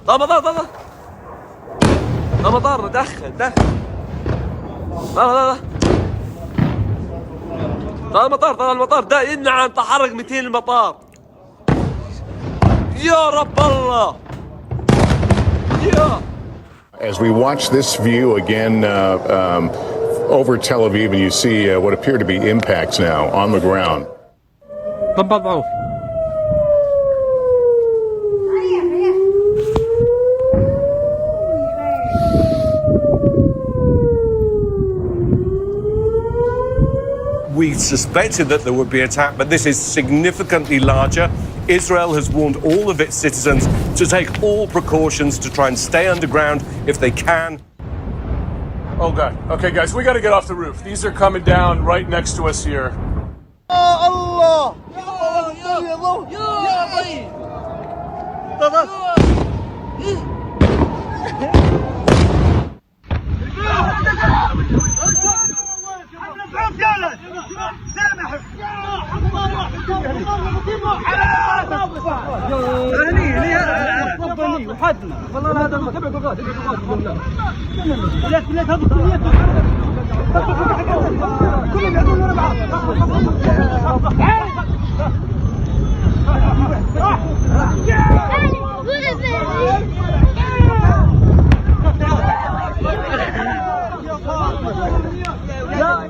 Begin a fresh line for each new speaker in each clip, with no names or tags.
طال مطار طال مطار دخل طال المطار ده نعم تحرك 200 المطار يا رب الله يا.
As we watch this view again over Tel Aviv, and you see what appear to be impacts now on the ground.
We suspected that there would be an attack, but this is significantly larger. Israel has warned all of its citizens to take all precautions to try and stay underground if they can.
Oh, God. Okay, guys, we got to get off the roof. These are coming down right next to us here.
Allah!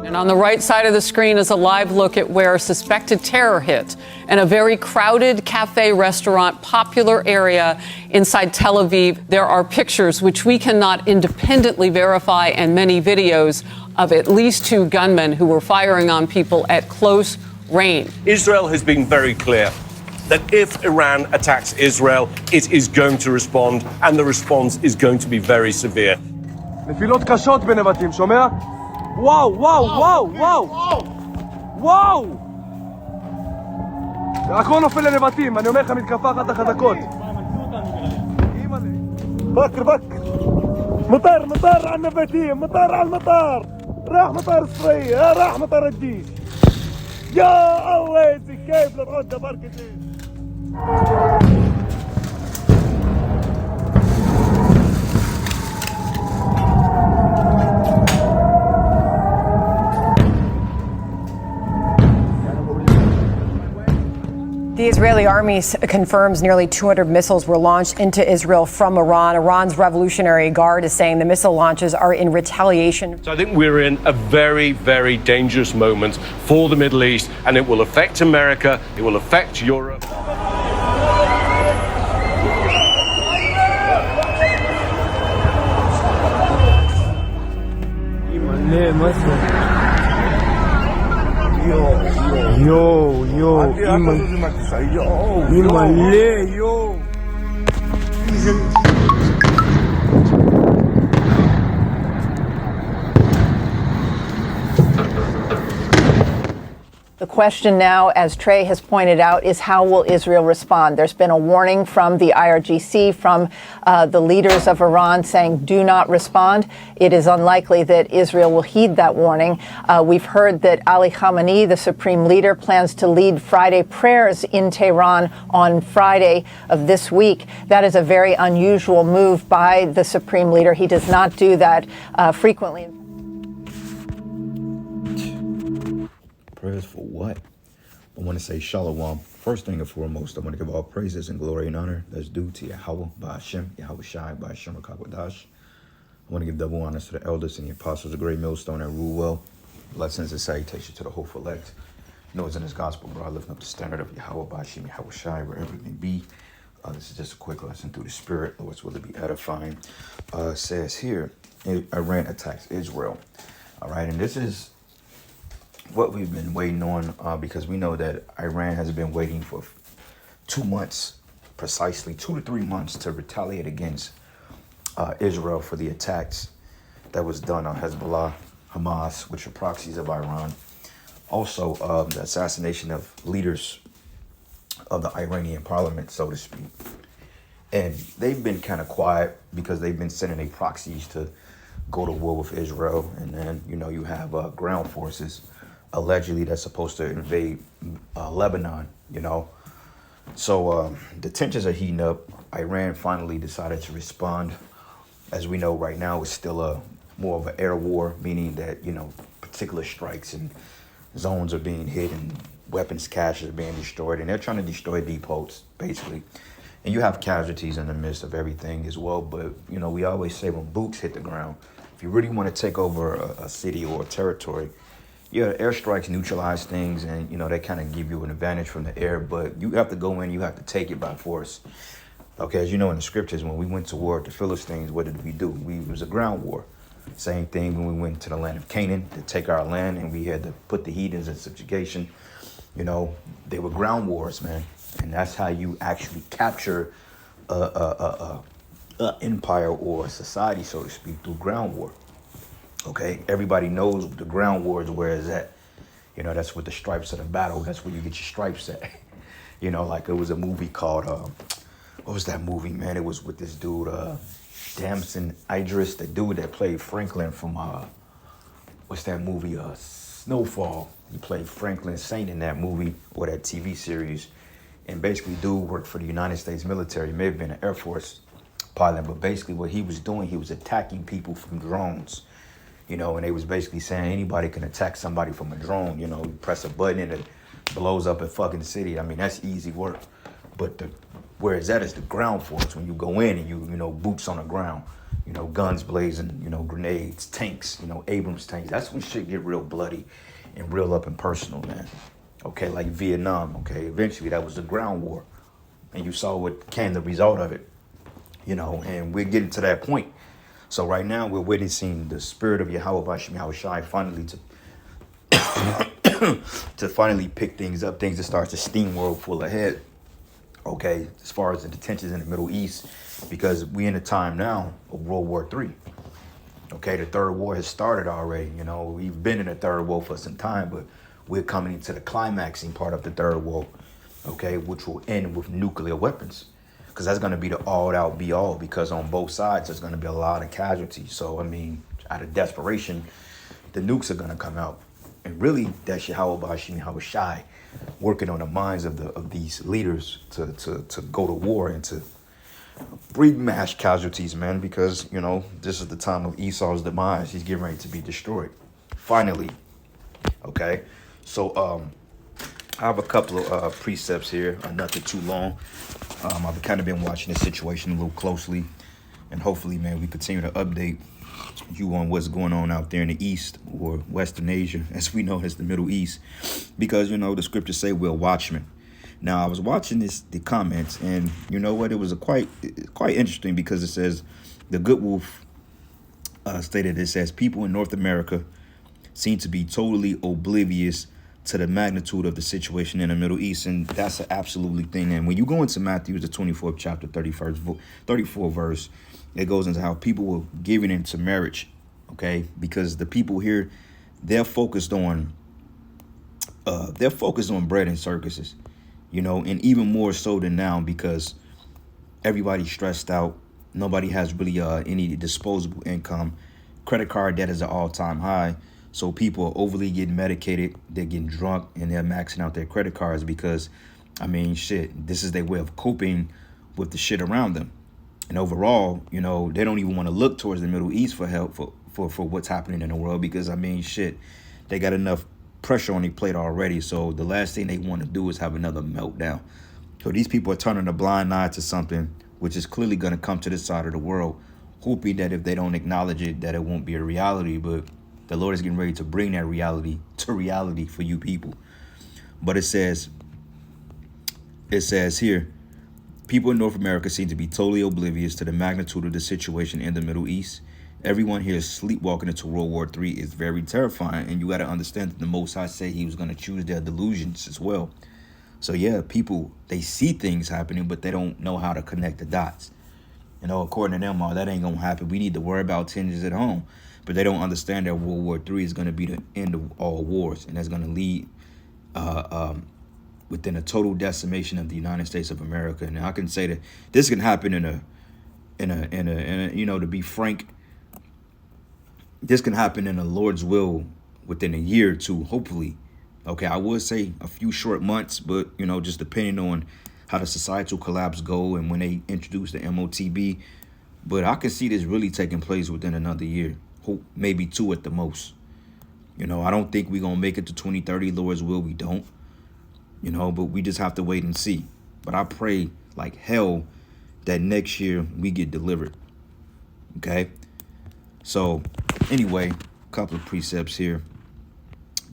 And on the right side of the screen is a live look at where a suspected terror hit in a very crowded cafe restaurant, popular area inside Tel Aviv. There are pictures which we cannot independently verify and many videos of at least 2 gunmen who were firing on people at close range.
Israel has been very clear that if Iran attacks Israel, it is going to respond, and the response is going to be very severe.
נפילות קשות בנבטים, שומע? וואו! הכל נופל לנבטים, אני אומר לך מתקפה אחת החזקות. בקר. مطار على النباتين، مطار على المطار. راح مطار الصفرية، راح مطار الجيش. يا الله يزي كيف للعودة بركة الجيش.
The Israeli army confirms nearly 200 missiles were launched into Israel from Iran. Iran's Revolutionary Guard is saying the missile launches are in retaliation.
So I think we're in a very, very dangerous moment for the Middle East, and it will affect America, it will affect Europe.
Yo,
The question now, as Trey has pointed out, is how will Israel respond? There's been a warning from the IRGC, from the leaders of Iran saying do not respond. It is unlikely that Israel will heed that warning. We've heard that Ali Khamenei, the supreme leader, plans to lead Friday prayers in Tehran on Friday of this week. That is a very unusual move by the supreme leader. He does not do that frequently.
Prayers for what? I want to say shalom. First thing and foremost, I want to give all praises and glory and honor that's due to Yahweh, by Hashem, Yahweh Shai, by Hashem HaKadosh. I want to give double honors to the elders and the apostles, the great millstone that rule well. Blessings and salutations to the hopeful elect. You know it's in this gospel, bro. I lift up the standard of Yahweh, by Hashem, Yahweh Shai, wherever it may be. This is just a quick lesson through the Spirit. Lord's will to be edifying. Says here, Iran attacks Israel. All right, and this is what we've been waiting on, because we know that Iran has been waiting for 2 months, precisely 2 to 3 months, to retaliate against Israel for the attacks that was done on Hezbollah, Hamas, which are proxies of Iran. Also, the assassination of leaders of the Iranian parliament, so to speak. And they've been kind of quiet because they've been sending their proxies to go to war with Israel. And then, you know, you have ground forces allegedly that's supposed to invade Lebanon, you know. So the tensions are heating up. Iran finally decided to respond. As we know right now, it's still a more of an air war, meaning that, you know, particular strikes and zones are being hit and weapons caches are being destroyed, and they're trying to destroy depots, basically. And you have casualties in the midst of everything as well. But, you know, we always say when boots hit the ground, if you really want to take over a city or a territory, yeah, airstrikes neutralize things, and, you know, they kind of give you an advantage from the air, but you have to go in, you have to take it by force. Okay, as you know in the scriptures, when we went to war with the Philistines, what did we do? It was a ground war. Same thing when we went to the land of Canaan to take our land, and we had to put the heathens in subjugation. You know, they were ground wars, man. And that's how you actually capture a empire or a society, so to speak, through ground war. Okay, everybody knows the ground war is where it's at. You know, that's with the stripes of the battle. That's where you get your stripes at. You know, like it was a movie called, what was that movie, man? It was with this dude, Damson Idris, the dude that played Franklin from, what's that movie, Snowfall. He played Franklin Saint in that movie or that TV series. And basically, dude worked for the United States military. He may have been an Air Force pilot, but basically what he was doing, he was attacking people from drones. You know, and they was basically saying anybody can attack somebody from a drone. You know, you press a button and it blows up a fucking city. I mean, that's easy work. But where it's at is the ground force. When you go in and you know, boots on the ground, you know, guns blazing, you know, grenades, tanks, you know, Abrams tanks. That's when shit get real bloody and real up and personal, man. Okay, like Vietnam, okay? Eventually that was the ground war. And you saw what came the result of it, you know, and we're getting to that point. So right now we're witnessing the spirit of Yahweh Bashim Yahushai finally to finally pick things up, things that start to steamroll full ahead. Okay, as far as the tensions in the Middle East, because we're in a time now of World War III. Okay, the third war has started already. You know, we've been in the third war for some time, but we're coming into the climaxing part of the third war, okay, which will end with nuclear weapons. Because that's going to be the all-out be-all, because on both sides, there's going to be a lot of casualties. So, I mean, out of desperation, the nukes are going to come out. And really, that's Yahweh Bashim Yahushai working on the minds of these leaders to go to war and to breed mass casualties, man, because, you know, this is the time of Esau's demise. He's getting ready to be destroyed. Finally, okay? So, I have a couple of precepts here, nothing too long. I've kind of been watching this situation a little closely, and hopefully, man, we continue to update you on what's going on out there in the East or Western Asia, as we know as the Middle East, because, you know, the scriptures say we're watchmen. Now, I was watching the comments, and you know what? It was quite interesting, because it says, the Good Wolf stated, it says, people in North America seem to be totally oblivious to the magnitude of the situation in the Middle East. And that's an absolutely thing. And when you go into Matthew, the 24th chapter, 34 verse, it goes into how people were given into marriage. Okay, because the people here, they're focused on bread and circuses, you know, and even more so than now, because everybody's stressed out. Nobody has really any disposable income. Credit card debt is at all-time high. So people are overly getting medicated, they're getting drunk, and they're maxing out their credit cards because, I mean, shit, this is their way of coping with the shit around them. And overall, you know, they don't even want to look towards the Middle East for help for what's happening in the world, because, I mean, shit, they got enough pressure on their plate already. So the last thing they want to do is have another meltdown. So these people are turning a blind eye to something which is clearly going to come to this side of the world, hoping that if they don't acknowledge it, that it won't be a reality. But the Lord is getting ready to bring that reality to reality for you people. But it says here, people in North America seem to be totally oblivious to the magnitude of the situation in the Middle East. Everyone here is sleepwalking into World War III. Is very terrifying. And you got to understand that the Most High said he was going to choose their delusions as well. So yeah, people, they see things happening, but they don't know how to connect the dots. You know, according to them, that ain't going to happen. We need to worry about tensions at home. But they don't understand that World War III is going to be the end of all wars, and that's going to lead within a total decimation of the United States of America. And I can say that this can happen in a you know, to be frank, this can happen in the Lord's will within a year or two, hopefully. Okay, I would say a few short months, but, you know, just depending on how the societal collapse go and when they introduce the MOTB. But I can see this really taking place within another year, hope maybe 2 at the most. You know, I don't think we're going to make it to 2030. Lord's will, we don't. You know, but we just have to wait and see. But I pray like hell that next year we get delivered. Okay? So, anyway, a couple of precepts here.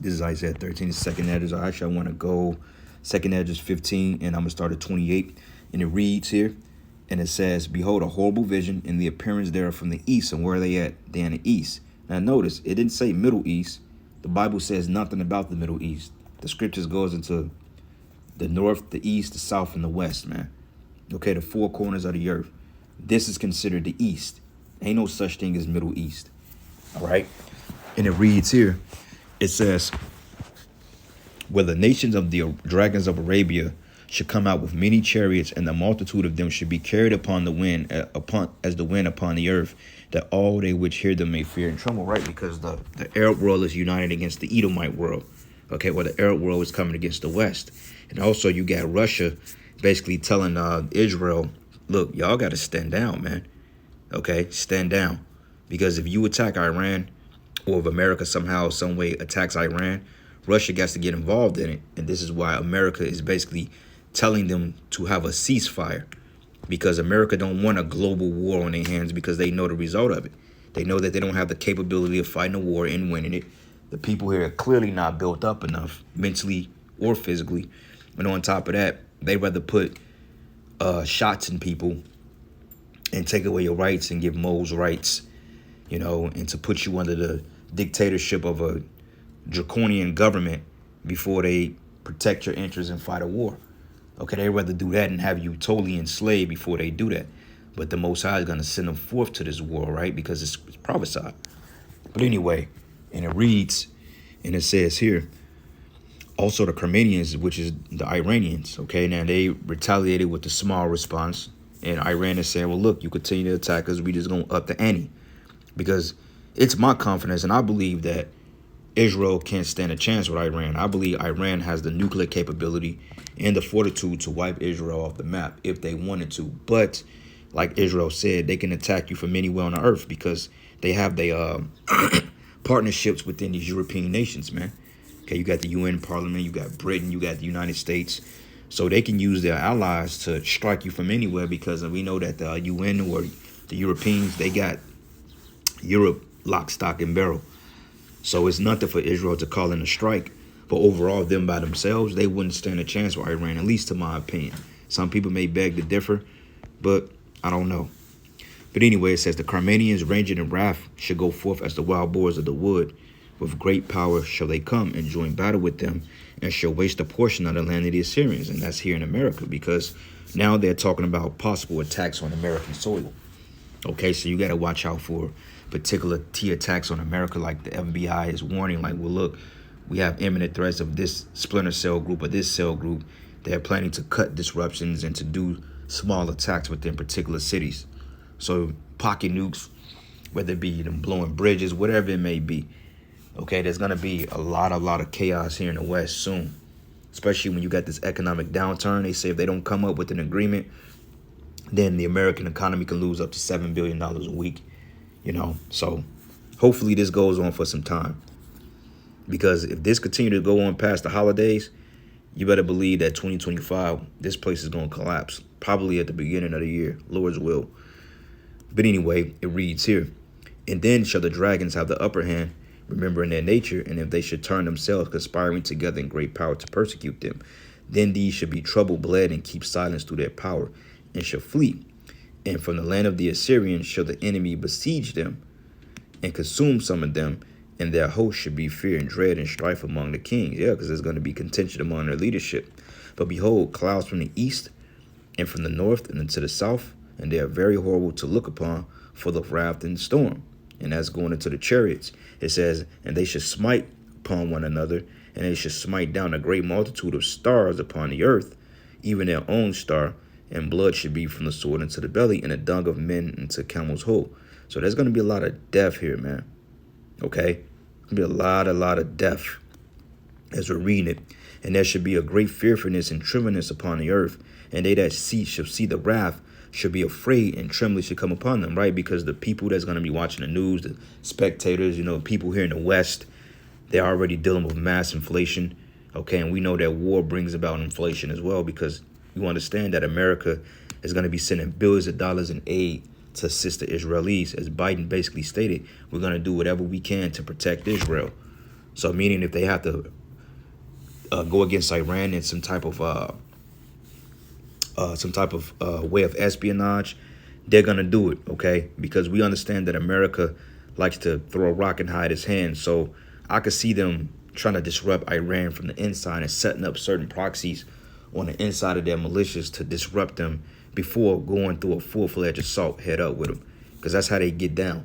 This is Isaiah 13, the second Esdras. Actually, I want to go second Esdras 15, and I'm going to start at 28. And it reads here, and it says, behold, a horrible vision in the appearance thereof from the east. And where are they at? They're in the east. Now, notice, it didn't say Middle East. The Bible says nothing about the Middle East. The scriptures goes into the north, the east, the south, and the west, man. Okay, the 4 corners of the earth. This is considered the east. Ain't no such thing as Middle East. All right? And it reads here, it says, where the nations of the dragons of Arabia should come out with many chariots, and the multitude of them should be carried upon the wind, as the wind upon the earth, that all they which hear them may fear and tremble, right? Because the Arab world is united against the Edomite world. Okay, well, the Arab world is coming against the West. And also you got Russia basically telling Israel, look, y'all got to stand down, man. Okay, stand down. Because if you attack Iran, or if America somehow, some way attacks Iran, Russia gets to get involved in it. And this is why America is basically telling them to have a ceasefire. Because America don't want a global war on their hands because they know the result of it. They know that they don't have the capability of fighting a war and winning it. The people here are clearly not built up enough, mentally or physically. And on top of that, they rather put shots in people and take away your rights and give moles rights, you know, and to put you under the dictatorship of a draconian government before they protect your interests and fight a war. Okay, they'd rather do that and have you totally enslaved before they do that. But the Most High is going to send them forth to this war, right? Because it's prophesied. But anyway, and it reads, and it says here, also the Armenians, which is the Iranians, okay? Now, they retaliated with a small response. And Iran is saying, well, look, you continue to attack us. We just going to up the ante. Because it's my confidence, and I believe that Israel can't stand a chance with Iran. I believe Iran has the nuclear capability and the fortitude to wipe Israel off the map if they wanted to. But like Israel said, they can attack you from anywhere on the earth because they have their partnerships within these European nations, man. Okay, you got the UN Parliament, you got Britain, you got the United States. So they can use their allies to strike you from anywhere because we know that the UN or the Europeans, they got Europe lock, stock, and barrel. So it's nothing for Israel to call in a strike. But overall, them by themselves, they wouldn't stand a chance with Iran, at least to my opinion. Some people may beg to differ, but I don't know. But anyway, it says, the Carmanians ranging in wrath shall go forth as the wild boars of the wood. With great power shall they come and join battle with them, and shall waste a portion of the land of the Assyrians. And that's here in America, because now they're talking about possible attacks on American soil. Okay, so you got to watch out for particular T attacks on America, like the FBI is warning, like, well, look, we have imminent threats of this splinter cell group or this cell group. They're planning to cut disruptions and to do small attacks within particular cities. So pocket nukes, whether it be them blowing bridges, whatever it may be. Okay, there's going to be a lot of chaos here in the West soon, especially when you got this economic downturn. They say if they don't come up with an agreement, then the American economy can lose up to $7 billion a week. You know, so hopefully this goes on for some time. Because if this continue to go on past the holidays, you better believe that 2025, this place is going to collapse. Probably at the beginning of the year, Lord's will. But anyway, it reads here, and then shall the dragons have the upper hand, remembering their nature, and if they should turn themselves, conspiring together in great power to persecute them, then these should be troubled, bled, and keep silence through their power, and shall flee. And from the land of the Assyrians shall the enemy besiege them, and consume some of them, and their host should be fear and dread and strife among the kings. Yeah, because there's going to be contention among their leadership. But behold, clouds from the east, and from the north, and into the south, and they are very horrible to look upon, full of wrath and storm. And that's going into the chariots. It says, and they should smite upon one another, and they should smite down a great multitude of stars upon the earth, even their own star, and blood should be from the sword into the belly, and the dung of men into camel's hole. So there's going to be a lot of death here, man. Okay? There's going to be a lot of death as we're reading it. And there should be a great fearfulness and tremblingness upon the earth. And they that shall see the wrath should be afraid, and trembling should come upon them, right? Because the people that's going to be watching the news, the spectators, people here in the West, they're already dealing with mass inflation. Okay, and we know that war brings about inflation as well, because you understand that America is going to be sending billions of dollars in aid to assist the Israelis. As Biden basically stated, we're going to do whatever we can to protect Israel. So meaning if they have to go against Iran in some type of way of espionage, they're going to do it, okay? Because we understand that America likes to throw a rock and hide its hand. So I could see them trying to disrupt Iran from the inside and setting up certain proxies on the inside of their militias to disrupt them before going through a full-fledged assault head up with them, because that's how they get down.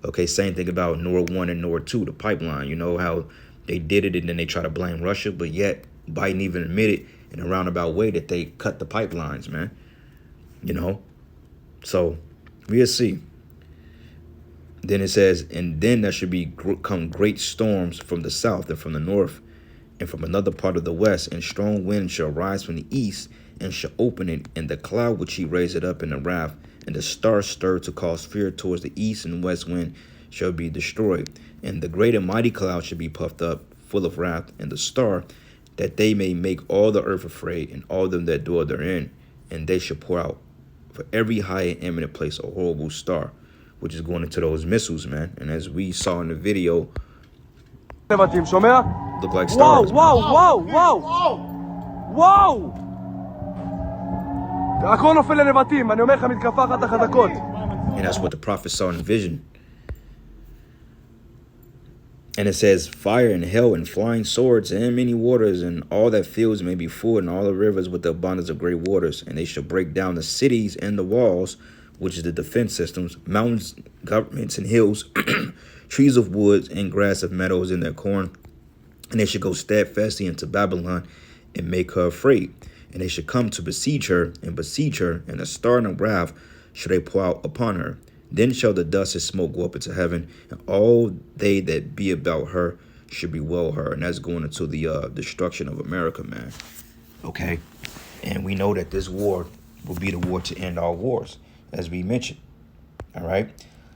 Okay, same thing about Nord 1 and Nord 2, the pipeline. You know how they did it and then they try to blame Russia, but yet Biden even admitted in a roundabout way that they cut the pipelines, man. So we'll see. Then it says, and then there should come great storms from the south and from the north and from another part of the west, and strong winds shall rise from the east and shall open it, and the cloud which he raised up in the wrath, and the stars stirred to cause fear towards the east and west wind shall be destroyed. And the great and mighty cloud shall be puffed up, full of wrath, and the star, that they may make all the earth afraid, and all them that dwell therein. And they shall pour out for every high and eminent place a horrible star, which is going into those missiles, man. And as we saw in the video, look like stars.
וואו! הכל נופל לנבטים, אני אומר לך, מתקפה אחת החזקות.
And that's what the prophet saw in the vision. And it says, fire and hell and flying swords and many waters, and all that fields may be full, and all the rivers with the abundance of great waters. And they shall break down the cities and the walls, which is the defense systems, mountains, governments, and hills, trees of woods and grass of meadows in their corn. And they should go steadfastly into Babylon and make her afraid. And they should come to besiege her, and the star and the wrath shall they pour out upon her. Then shall the dust and smoke go up into heaven, and all they that be about her should bewail her. And that's going into the destruction of America, man. Okay? And we know that this war will be the war to end all wars, as we mentioned. All right?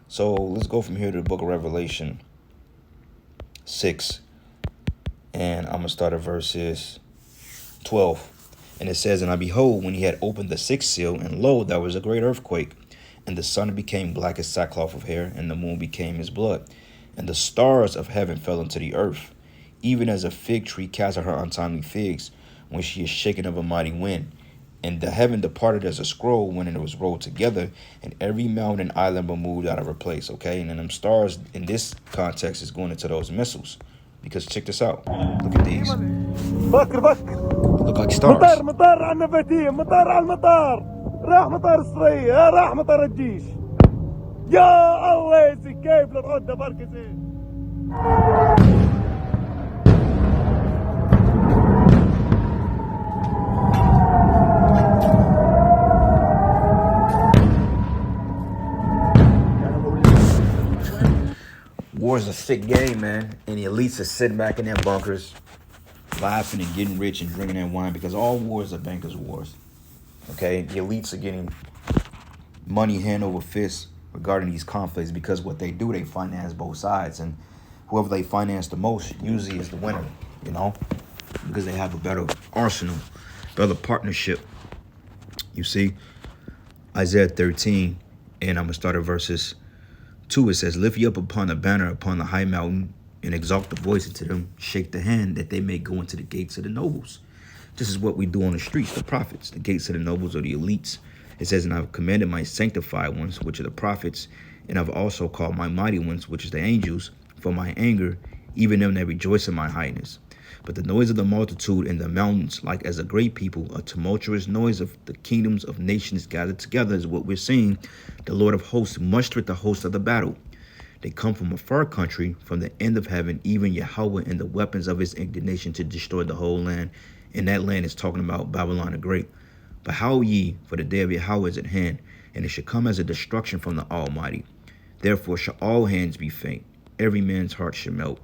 So let's go from here to the book of Revelation 6. And I'm going to start at verses 12. And it says, and I behold, when he had opened the sixth seal, and lo, there was a great earthquake. And the sun became black as sackcloth of hair, and the moon became as blood. And the stars of heaven fell into the earth, even as a fig tree casteth her untimely figs, when she is shaken of a mighty wind. And the heaven departed as a scroll when it was rolled together, and every mountain and island were moved out of her place. Okay, and then them stars in this context is going into those missiles. Because check this out. Look at these. Look like stars.
مطار على النباتية، مطار على المطار، راح مطار إسرائيل، راح مطار الجيش. يا الله كيف للعدة مركزي.
War is a sick game, man. And the elites are sitting back in their bunkers, laughing and getting rich and drinking that wine, because all wars are bankers' wars. Okay? The elites are getting money hand over fist regarding these conflicts, because what they do, they finance both sides. And whoever they finance the most usually is the winner, because they have a better arsenal, better partnership. You see? Isaiah 13, and I'm going to start at verses 2, it says, lift ye up upon a banner upon the high mountain, and exalt the voice unto them, shake the hand, that they may go into the gates of the nobles. This is what we do on the streets, the prophets, the gates of the nobles or the elites. It says, and I've commanded my sanctified ones, which are the prophets, and I've also called my mighty ones, which is the angels, for my anger, even them that rejoice in my highness. But the noise of the multitude in the mountains, like as a great people, a tumultuous noise of the kingdoms of nations gathered together, is what we're seeing. The Lord of hosts mustereth the host of the battle. They come from a far country, from the end of heaven, even Yahweh, and the weapons of his indignation to destroy the whole land. And that land is talking about Babylon the Great. But howl ye, for the day of Yahweh is at hand, and it shall come as a destruction from the Almighty. Therefore shall all hands be faint, every man's heart shall melt,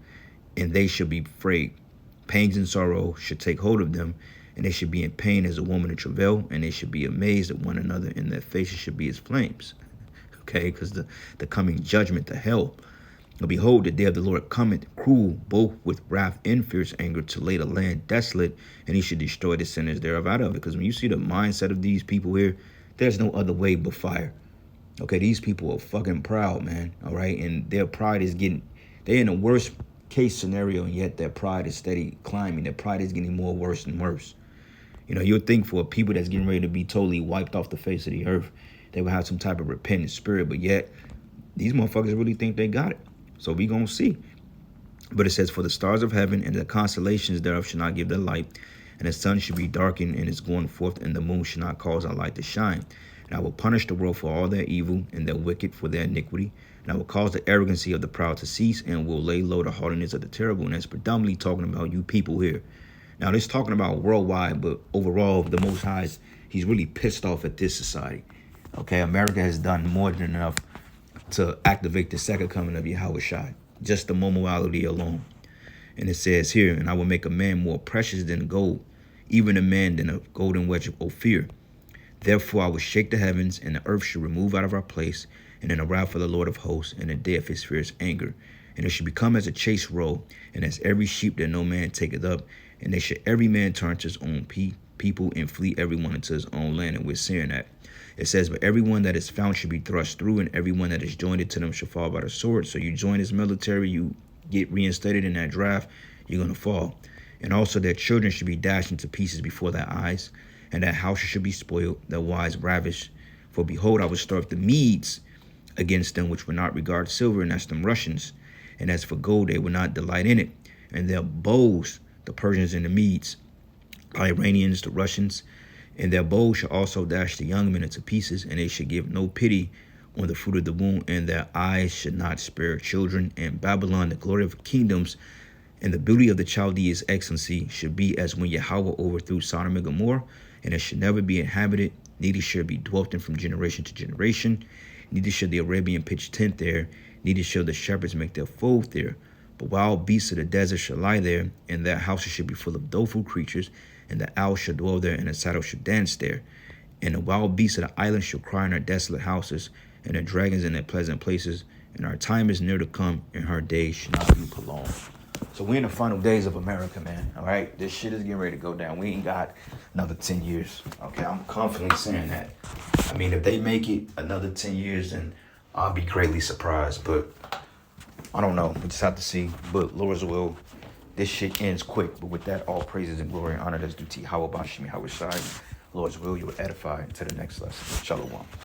and they shall be afraid. Pangs and sorrow should take hold of them, and they should be in pain as a woman in travail, and they should be amazed at one another, and their faces should be as flames. Okay, because the coming judgment to hell. And behold, the day of the Lord cometh, cruel, both with wrath and fierce anger, to lay the land desolate, and he should destroy the sinners thereof out of it. Because when you see the mindset of these people here, there's no other way but fire. Okay, these people are fucking proud, man. All right, and their pride is they're in a worst case scenario, and yet their pride is steady climbing. Their pride is getting more worse and worse. You know, you'll think for people that's getting ready to be totally wiped off the face of the earth, they will have some type of repentant spirit, but yet these motherfuckers really think they got it. So we gonna see. But it says, for the stars of heaven and the constellations thereof shall not give their light, and the sun should be darkened in its going forth, and the moon shall not cause our light to shine. And I will punish the world for all their evil, and their wicked for their iniquity. And I will cause the arrogancy of the proud to cease, and will lay low the haughtiness of the terrible. And that's predominantly talking about you people here. Now, this talking about worldwide, but overall, the Most High, he's really pissed off at this society. Okay, America has done more than enough to activate the second coming of Yahweh Shai. Just the morality alone. And it says here, and I will make a man more precious than gold, even a man than a golden wedge of Ophir. Therefore I will shake the heavens, and the earth shall remove out of our place, and in the wrath of the Lord of hosts, and the day of his fierce anger. And it shall become as a chase roll, and as every sheep that no man taketh up, and they shall every man turn to his own people, and flee every one into his own land. And we're seeing that. It says, but everyone that is found shall be thrust through, and everyone that is joined to them shall fall by the sword. So you join his military, you get reinstated in that draft, you're going to fall. And also their children should be dashed into pieces before their eyes, and that house should be spoiled, their wives ravished. For behold, I will stir up the Medes against them, which will not regard silver, and that's them Russians. And as for gold, they will not delight in it. And their bows, the Persians and the Medes, the Iranians, the Russians, and their bows shall also dash the young men into pieces, and they shall give no pity on the fruit of the womb, and their eyes should not spare children. And Babylon, the glory of kingdoms, and the beauty of the Chaldeans' excellency, should be as when Yahweh overthrew Sodom and Gomorrah, and it should never be inhabited, neither shall be dwelt in from generation to generation. Neither shall the Arabian pitch tent there, neither shall the shepherds make their fold there. But wild beasts of the desert shall lie there, and their houses shall be full of doleful creatures, and the owl shall dwell there, and the saddle shall dance there. And the wild beasts of the island shall cry in their desolate houses, and the dragons in their pleasant places. And our time is near to come, and her days shall not be prolonged. So we're in the final days of America, man. All right, this shit is getting ready to go down. We ain't got another 10 years. Okay, I'm confidently saying that. I mean, if they make it another 10 years, then I'll be greatly surprised. But I don't know. We just have to see. But Lord's will, this shit ends quick. But with that, all praises and glory and honor that's due to Yahweh Bashim, Yahweh Shai. Lord's will, you will edify to the next lesson. Shalom.